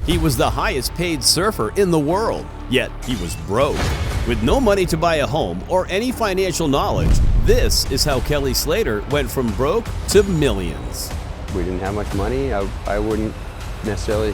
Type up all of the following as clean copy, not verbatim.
He was the highest paid surfer in the world, yet he was broke. With no money to buy a home or any financial knowledge, this is how Kelly Slater went from broke to millions. We didn't have much money. I wouldn't necessarily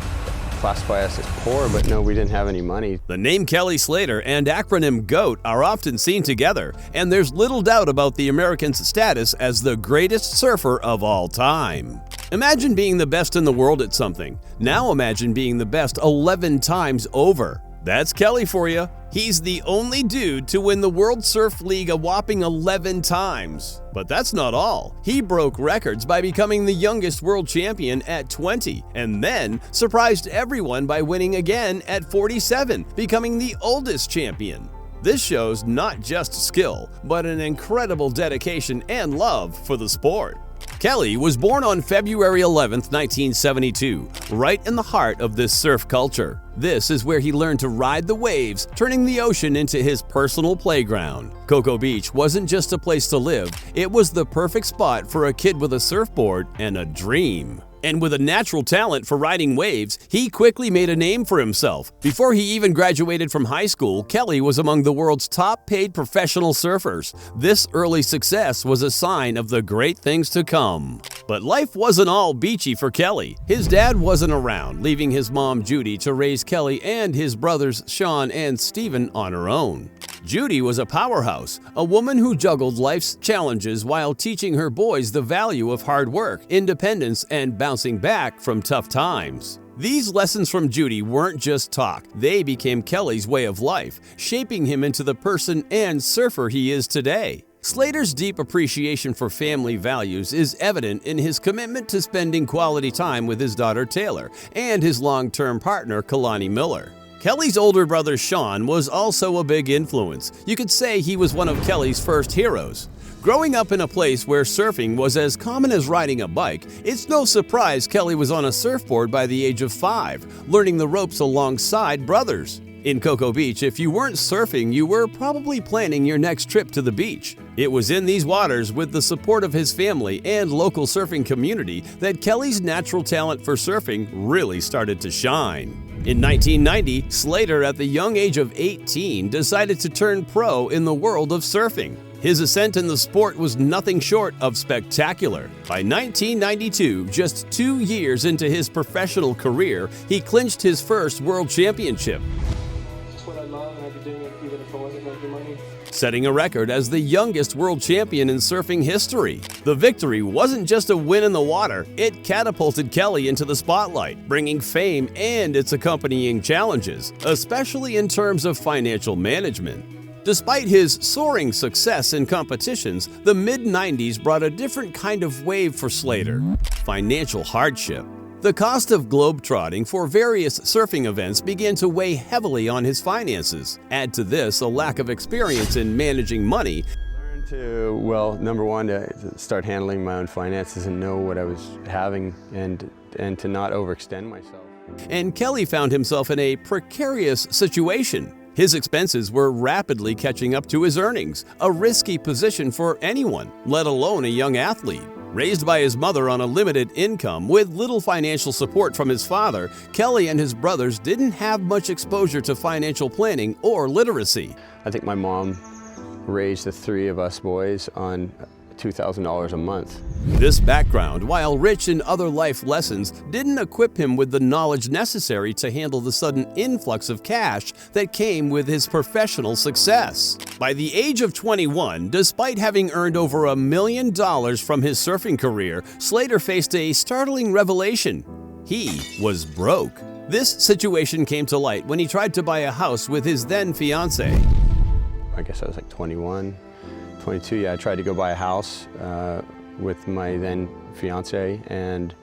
classify us as poor, but no, we didn't have any money. The name Kelly Slater and acronym GOAT are often seen together, and there's little doubt about the American's status as the greatest surfer of all time. Imagine being the best in the world at something. Now imagine being the best 11 times over. That's Kelly for you. He's the only dude to win the World Surf League a whopping 11 times. But that's not all. He broke records by becoming the youngest world champion at 20, and then surprised everyone by winning again at 47, becoming the oldest champion. This shows not just skill, but an incredible dedication and love for the sport. Kelly was born on February 11, 1972, right in the heart of this surf culture. This is where he learned to ride the waves, turning the ocean into his personal playground. Cocoa Beach wasn't just a place to live, it was the perfect spot for a kid with a surfboard and a dream. And with a natural talent for riding waves, he quickly made a name for himself. Before he even graduated from high school, Kelly was among the world's top-paid professional surfers. This early success was a sign of the great things to come. But life wasn't all beachy for Kelly. His dad wasn't around, leaving his mom Judy to raise Kelly and his brothers Sean and Stephen on her own. Judy was a powerhouse, a woman who juggled life's challenges while teaching her boys the value of hard work, independence, and bouncing back from tough times. These lessons from Judy weren't just talk, they became Kelly's way of life, shaping him into the person and surfer he is today. Slater's deep appreciation for family values is evident in his commitment to spending quality time with his daughter Taylor and his long-term partner Kalani Miller. Kelly's older brother Sean was also a big influence. You could say he was one of Kelly's first heroes. Growing up in a place where surfing was as common as riding a bike, it's no surprise Kelly was on a surfboard by the age of 5, learning the ropes alongside brothers. In Cocoa Beach, if you weren't surfing, you were probably planning your next trip to the beach. It was in these waters, with the support of his family and local surfing community, that Kelly's natural talent for surfing really started to shine. In 1990, Slater, at the young age of 18, decided to turn pro in the world of surfing. His ascent in the sport was nothing short of spectacular. By 1992, just 2 years into his professional career, he clinched his first world championship, setting a record as the youngest world champion in surfing history. The victory wasn't just a win in the water, it catapulted Kelly into the spotlight, bringing fame and its accompanying challenges, especially in terms of financial management. Despite his soaring success in competitions, the mid-90s brought a different kind of wave for Slater: financial hardship. The cost of globetrotting for various surfing events began to weigh heavily on his finances. Add to this a lack of experience in managing money. Learned to, well, number one, to start handling my own finances and know what I was having and to not overextend myself. And Kelly found himself in a precarious situation. His expenses were rapidly catching up to his earnings, a risky position for anyone, let alone a young athlete. Raised by his mother on a limited income with little financial support from his father, Kelly and his brothers didn't have much exposure to financial planning or literacy. I think my mom raised the 3 of us boys on $2,000 a month. This background, while rich in other life lessons, didn't equip him with the knowledge necessary to handle the sudden influx of cash that came with his professional success. By the age of 21, despite having earned over $1 million from his surfing career, Slater faced a startling revelation: he was broke. This situation came to light when he tried to buy a house with his then fiancée. I guess I was like 21. 22, yeah, I tried to go buy a house with my then fiance and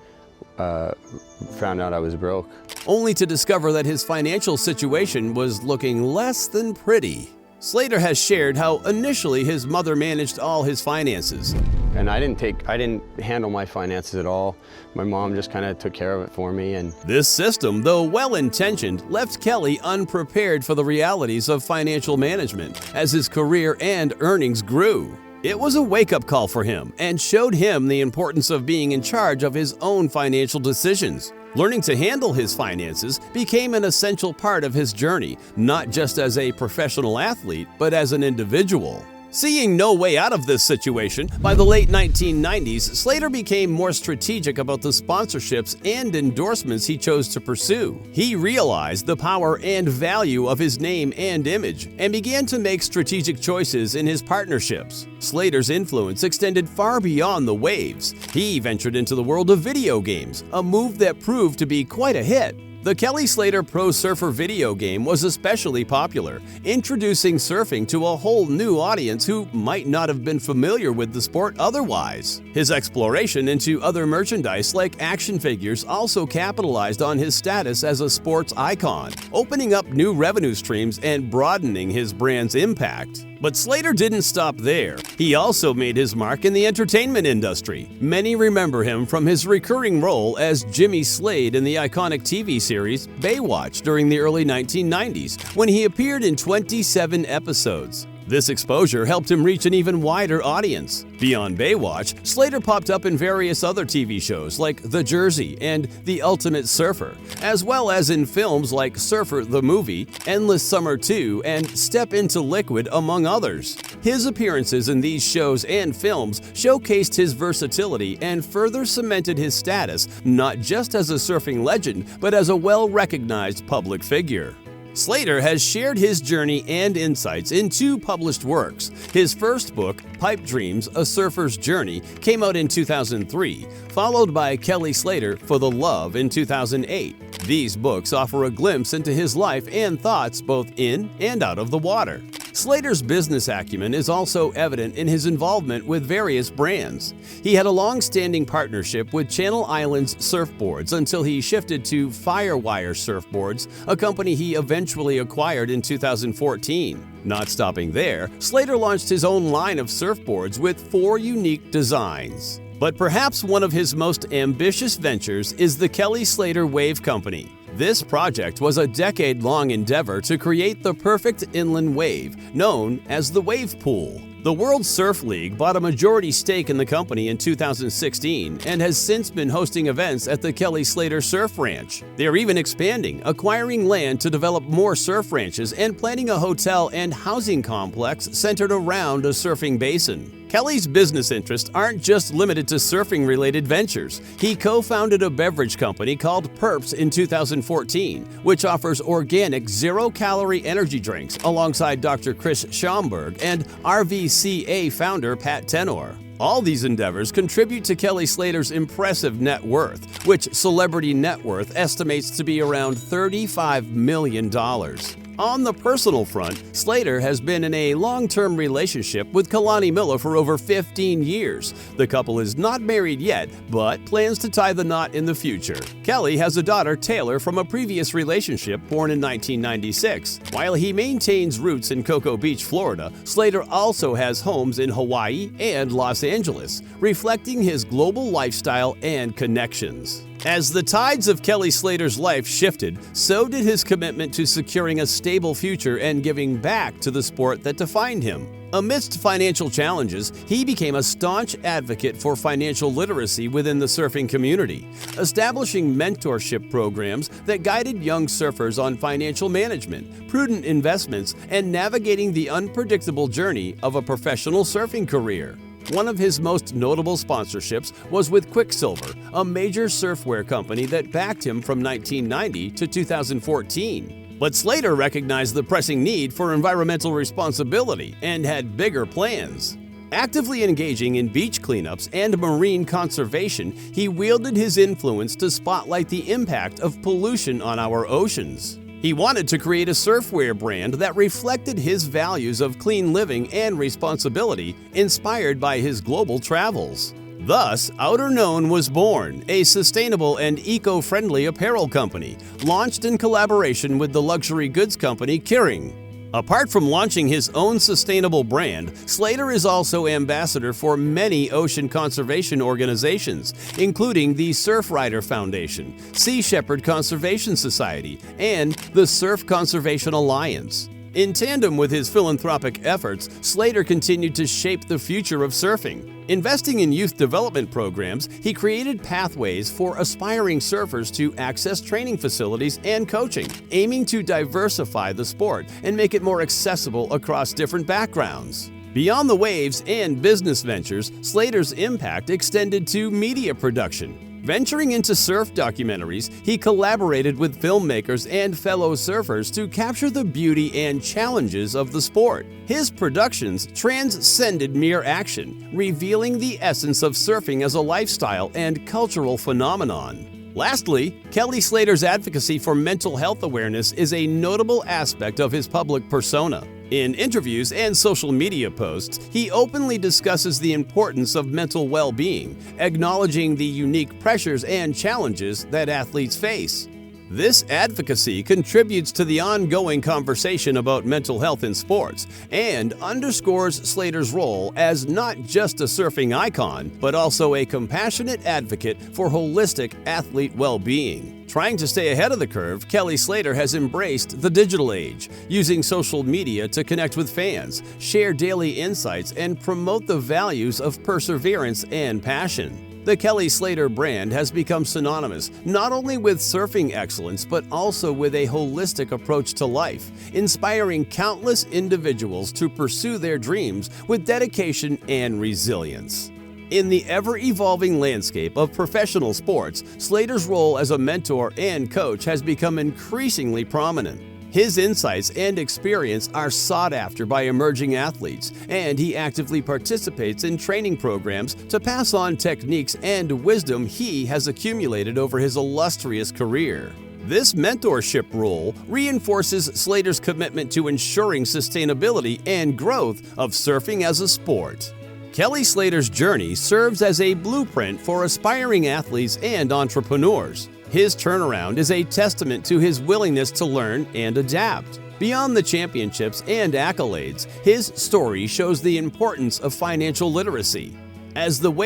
found out I was broke. Only to discover that his financial situation was looking less than pretty. Slater has shared how initially his mother managed all his finances. And I didn't handle my finances at all. My mom just kind of took care of it for me. And this system, though well-intentioned, left Kelly unprepared for the realities of financial management as his career and earnings grew. It was a wake-up call for him and showed him the importance of being in charge of his own financial decisions. Learning to handle his finances became an essential part of his journey, not just as a professional athlete, but as an individual. Seeing no way out of this situation, by the late 1990s, Slater became more strategic about the sponsorships and endorsements he chose to pursue. He realized the power and value of his name and image and began to make strategic choices in his partnerships. Slater's influence extended far beyond the waves. He ventured into the world of video games, a move that proved to be quite a hit. The Kelly Slater Pro Surfer video game was especially popular, introducing surfing to a whole new audience who might not have been familiar with the sport otherwise. His exploration into other merchandise like action figures also capitalized on his status as a sports icon, opening up new revenue streams and broadening his brand's impact. But Slater didn't stop there. He also made his mark in the entertainment industry. Many remember him from his recurring role as Jimmy Slade in the iconic TV series Baywatch during the early 1990s, when he appeared in 27 episodes. This exposure helped him reach an even wider audience. Beyond Baywatch, Slater popped up in various other TV shows like The Jersey and The Ultimate Surfer, as well as in films like Surfer the Movie, Endless Summer 2, and Step Into Liquid, among others. His appearances in these shows and films showcased his versatility and further cemented his status not just as a surfing legend, but as a well-recognized public figure. Slater has shared his journey and insights in 2 published works. His first book, Pipe Dreams: A Surfer's Journey, came out in 2003, followed by Kelly Slater for the Love in 2008. These books offer a glimpse into his life and thoughts both in and out of the water. Slater's business acumen is also evident in his involvement with various brands. He had a long-standing partnership with Channel Islands Surfboards until he shifted to Firewire Surfboards, a company he eventually acquired in 2014. Not stopping there, Slater launched his own line of surfboards with 4 unique designs. But perhaps one of his most ambitious ventures is the Kelly Slater Wave Company. This project was a decade-long endeavor to create the perfect inland wave, known as the wave pool. The World Surf League bought a majority stake in the company in 2016 and has since been hosting events at the Kelly Slater Surf Ranch. They are even expanding, acquiring land to develop more surf ranches and planning a hotel and housing complex centered around a surfing basin. Kelly's business interests aren't just limited to surfing-related ventures. He co-founded a beverage company called Perps in 2014, which offers organic, zero-calorie energy drinks alongside Dr. Chris Schaumburg and RVCA founder Pat Tenor. All these endeavors contribute to Kelly Slater's impressive net worth, which Celebrity Net Worth estimates to be around $35 million. On the personal front, Slater has been in a long-term relationship with Kalani Miller for over 15 years. The couple is not married yet, but plans to tie the knot in the future. Kelly has a daughter, Taylor, from a previous relationship born in 1996. While he maintains roots in Cocoa Beach, Florida, Slater also has homes in Hawaii and Los Angeles, reflecting his global lifestyle and connections. As the tides of Kelly Slater's life shifted, so did his commitment to securing a stable future and giving back to the sport that defined him. Amidst financial challenges, he became a staunch advocate for financial literacy within the surfing community, establishing mentorship programs that guided young surfers on financial management, prudent investments, and navigating the unpredictable journey of a professional surfing career. One of his most notable sponsorships was with Quicksilver, a major surfwear company that backed him from 1990 to 2014. But Slater recognized the pressing need for environmental responsibility and had bigger plans. Actively engaging in beach cleanups and marine conservation, he wielded his influence to spotlight the impact of pollution on our oceans. He wanted to create a surfwear brand that reflected his values of clean living and responsibility, inspired by his global travels. Thus, Outer Known was born, a sustainable and eco-friendly apparel company, launched in collaboration with the luxury goods company Kering. Apart from launching his own sustainable brand, Slater is also ambassador for many ocean conservation organizations, including the Surfrider Foundation, Sea Shepherd Conservation Society, and the Surf Conservation Alliance. In tandem with his philanthropic efforts, Slater continued to shape the future of surfing. Investing in youth development programs, he created pathways for aspiring surfers to access training facilities and coaching, aiming to diversify the sport and make it more accessible across different backgrounds. Beyond the waves and business ventures, Slater's impact extended to media production. Venturing into surf documentaries, he collaborated with filmmakers and fellow surfers to capture the beauty and challenges of the sport. His productions transcended mere action, revealing the essence of surfing as a lifestyle and cultural phenomenon. Lastly, Kelly Slater's advocacy for mental health awareness is a notable aspect of his public persona. In interviews and social media posts, he openly discusses the importance of mental well-being, acknowledging the unique pressures and challenges that athletes face. This advocacy contributes to the ongoing conversation about mental health in sports and underscores Slater's role as not just a surfing icon, but also a compassionate advocate for holistic athlete well-being. Trying to stay ahead of the curve, Kelly Slater has embraced the digital age, using social media to connect with fans, share daily insights, and promote the values of perseverance and passion. The Kelly Slater brand has become synonymous not only with surfing excellence, but also with a holistic approach to life, inspiring countless individuals to pursue their dreams with dedication and resilience. In the ever-evolving landscape of professional sports, Slater's role as a mentor and coach has become increasingly prominent. His insights and experience are sought after by emerging athletes, and he actively participates in training programs to pass on techniques and wisdom he has accumulated over his illustrious career. This mentorship role reinforces Slater's commitment to ensuring sustainability and growth of surfing as a sport. Kelly Slater's journey serves as a blueprint for aspiring athletes and entrepreneurs. His turnaround is a testament to his willingness to learn and adapt. Beyond the championships and accolades, his story shows the importance of financial literacy. As the